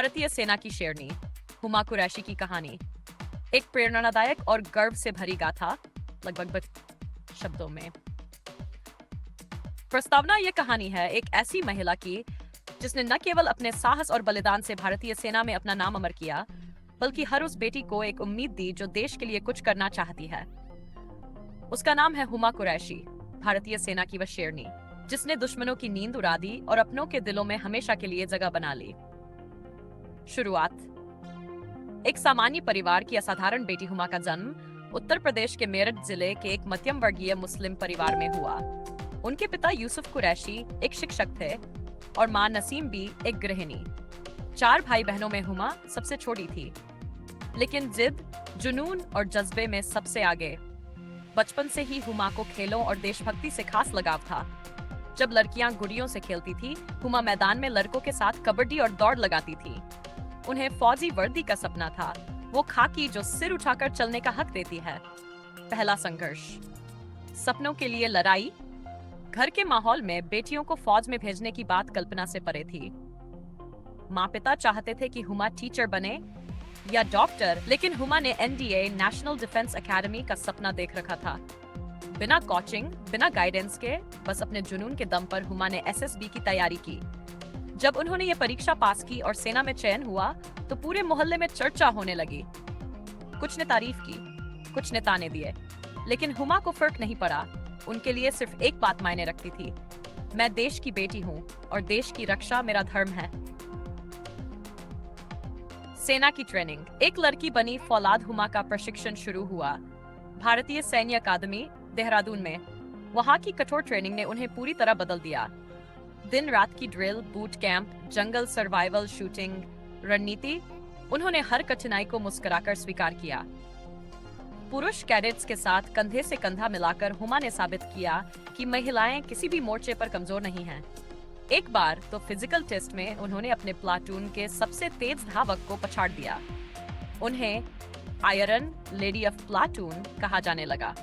भारतीय सेना की शेरनी हुमा कुरैशी की कहानी एक प्रेरणादायक और गर्व से भरी गाथा। लगभग 32 शब्दों में प्रस्तावना ये कहानी है एक ऐसी महिला की जिसने न केवल अपने साहस और बलिदान से भारतीय सेना में अपना नाम अमर किया, बल्कि हर उस बेटी को एक उम्मीद दी जो देश के लिए कुछ करना चाहती है। उसका नाम है हुमा कुरैशी, भारतीय सेना की वह शेरनी जिसने दुश्मनों की नींद उड़ा दी और अपनों के दिलों में हमेशा के लिए जगह बना ली। शुरुआत एक सामान्य परिवार की असाधारण बेटी हुमा का जन्म उत्तर प्रदेश के मेरठ जिले के एक मध्यम वर्गीय मुस्लिम परिवार में हुआ। उनके पिता यूसुफ कुरैशी एक शिक्षक थे और मां नसीम बी एक गृहिणी। 4 भाई बहनों में हुमा सबसे छोटी थी, लेकिन जिद, जुनून और जज्बे में सबसे आगे। बचपन से ही हुमा को खेलों और देशभक्ति से खास लगाव था। जब लड़कियां गुड़ियों से खेलती थी, हुमा मैदान में लड़कों के साथ कबड्डी और दौड़ लगाती थी। उन्हें फौजी वर्दी का सपना था, वो खाकी जो सिर उठाकर चलने का हक देती है। पहला संघर्ष, सपनों के लिए लड़ाई। घर के माहौल में बेटियों को फौज में भेजने की बात कल्पना से परे थी। माँ पिता चाहते थे कि हुमा टीचर बने या डॉक्टर, लेकिन हुमा ने एनडीए नेशनल डिफेंस एकेडमी का सपना देख रखा था। बिना कोचिंग, बिना गाइडेंस के, बस अपने जुनून के दम पर हुमा ने एसएसबी की तैयारी की। जब उन्होंने ये परीक्षा पास की और सेना में चयन हुआ, तो पूरे मोहल्ले में चर्चा होने लगी। कुछ ने तारीफ की, कुछ ने ताने दिए, लेकिन हुमा को फर्क नहीं पड़ा। उनके लिए सिर्फ एक बात मायने रखती थी, मैं देश की बेटी हूँ और देश की रक्षा मेरा धर्म है। सेना की ट्रेनिंग, एक लड़की बनी फौलाद हुमा का प्रशिक्षण शुरू हुआ भारतीय सैन्य अकादमी देहरादून में। वहां की कठोर ट्रेनिंग ने उन्हें पूरी तरह बदल दिया। दिन रात की ड्रिल, बूट कैंप, जंगल सर्वाइवल, शूटिंग, रणनीति, उन्होंने हर कठिनाई को मुस्कुराकर स्वीकार किया। पुरुष कैडेट्स के साथ कंधे से कंधा मिलाकर हुमा ने साबित किया कि महिलाएं किसी भी मोर्चे पर कमजोर नहीं हैं। एक बार तो फिजिकल टेस्ट में उन्होंने अपने प्लाटून के सबसे तेज धावक को पछाड़ दिया। उन्हें आयरन लेडी ऑफ प्लाटून कहा जाने लगा।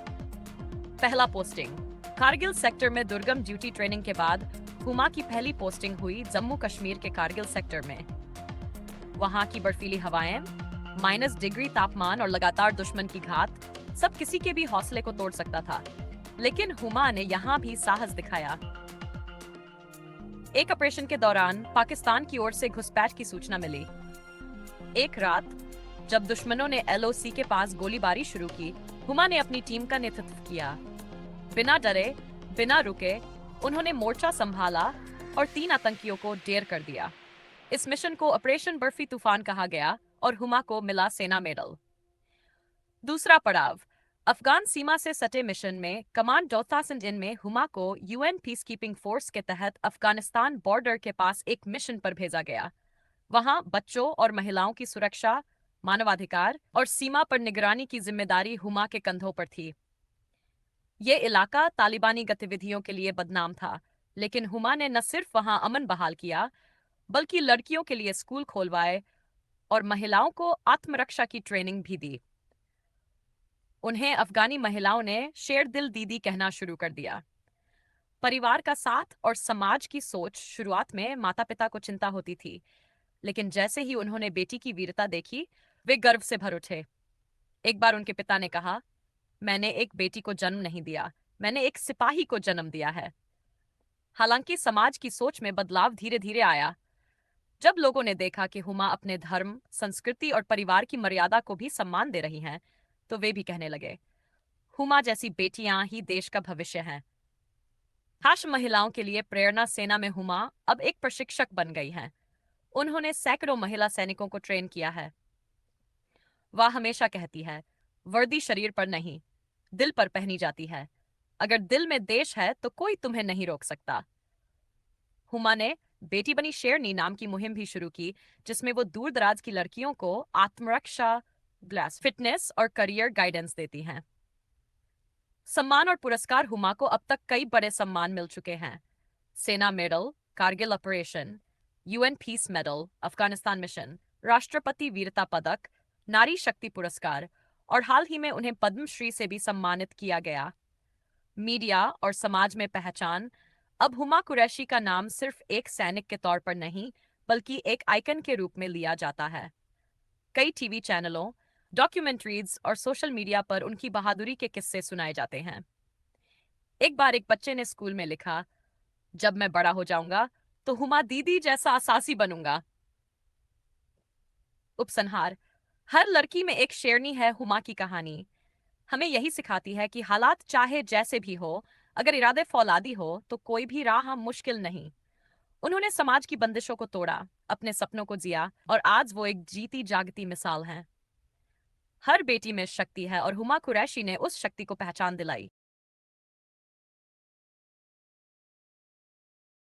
पहला पोस्टिंग, कारगिल सेक्टर में दुर्गम ड्यूटी ट्रेनिंग के बाद हुमा की पहली पोस्टिंग हुई जम्मू कश्मीर के कारगिल सेक्टर में। वहां की बर्फीली हवाएं, -डिग्री तापमान और लगातार दुश्मन की घात, सब किसी के भी हौसले को तोड़ सकता था। लेकिन हुमा ने यहाँ भी साहस दिखाया। एक ऑपरेशन के दौरान पाकिस्तान की ओर से घुसपैठ की सूचना मिली। एक रात जब दुश्मनों ने एलओसी के पास गोलीबारी शुरू की, हुमा ने अपनी टीम का नेतृत्व किया। बिना डरे, बिना रुके, उन्होंने मोर्चा संभाला और 3 आतंकियों को ढेर कर दिया। इस मिशन को ऑपरेशन बर्फी तूफान कहा गया और हुमा को मिला सेना मेडल। दूसरा पड़ाव, अफगान सीमा से सटे मिशन में कमांड 2000 में हुमा को यूएन पीस कीपिंग फोर्स के तहत अफगानिस्तान बॉर्डर के पास एक मिशन पर भेजा गया। वहां बच्चों और महिलाओं की सुरक्षा, मानवाधिकार और सीमा पर निगरानी की जिम्मेदारी हुमा के कंधों पर थी। ये इलाका तालिबानी गतिविधियों के लिए बदनाम था, लेकिन हुमा ने न सिर्फ वहां अमन बहाल किया, बल्कि लड़कियों के लिए स्कूल खोलवाए और महिलाओं को आत्मरक्षा की ट्रेनिंग भी दी। उन्हें अफगानी महिलाओं ने शेर दिल दीदी कहना शुरू कर दिया। परिवार का साथ और समाज की सोच, शुरुआत में माता पिता को चिंता होती थी, लेकिन जैसे ही उन्होंने बेटी की वीरता देखी, वे गर्व से भर उठे। एक बार उनके पिता ने कहा, मैंने एक बेटी को जन्म नहीं दिया, मैंने एक सिपाही को जन्म दिया है। हालांकि समाज की सोच में बदलाव धीरे धीरे आया। जब लोगों ने देखा कि हुमा अपने धर्म, संस्कृति और परिवार की मर्यादा को भी सम्मान दे रही हैं, तो वे भी कहने लगे, हुमा जैसी बेटियां ही देश का भविष्य हैं। खास महिलाओं के लिए प्रेरणा सेना में हुमा अब एक प्रशिक्षक बन गई हैं। उन्होंने सैकड़ों महिला सैनिकों को ट्रेन किया है। वह हमेशा कहती है, वर्दी शरीर पर नहीं, दिल पर पहनी जाती है। अगर दिल में देश है तो कोई तुम्हें नहीं रोक सकता। हुमा ने बेटी बनी शेरनी नाम की मुहिम भी शुरू की, जिसमें वो दूर दराज की लड़कियों को आत्मरक्षा, फिटनेस और करियर गाइडेंस देती हैं। सम्मान और पुरस्कार, हुमा को अब तक कई बड़े सम्मान मिल चुके हैं। सेना medal, Kargil operation, UN peace medal, Afghanistan mission, राष्ट्रपति वीरता पदक, नारी शक्ति पुरस्कार और हाल ही में उन्हें पद्मश्री से भी सम्मानित किया गया। मीडिया और समाज में पहचान, अब हुमा कुरैशी का नाम सिर्फ एक सैनिक के तौर पर नहीं, बल्कि एक आइकन के रूप में लिया जाता है। कई टीवी चैनलों, डॉक्यूमेंट्रीज और सोशल मीडिया पर उनकी बहादुरी के किस्से सुनाए जाते हैं। एक बार एक बच्चे ने स्कूल में लिखा, जब मैं बड़ा हो जाऊंगा तो हुमा दीदी जैसा असासी बनूंगा। उपसंहार, हर लड़की में एक शेरनी है हुमा की कहानी हमें यही सिखाती है कि हालात चाहे जैसे भी हो, अगर इरादे फौलादी हो तो कोई भी राह मुश्किल नहीं। उन्होंने समाज की बंदिशों को तोड़ा, अपने सपनों को जिया और आज वो एक जीती जागती मिसाल हैं। हर बेटी में शक्ति है और हुमा कुरैशी ने उस शक्ति को पहचान दिलाई।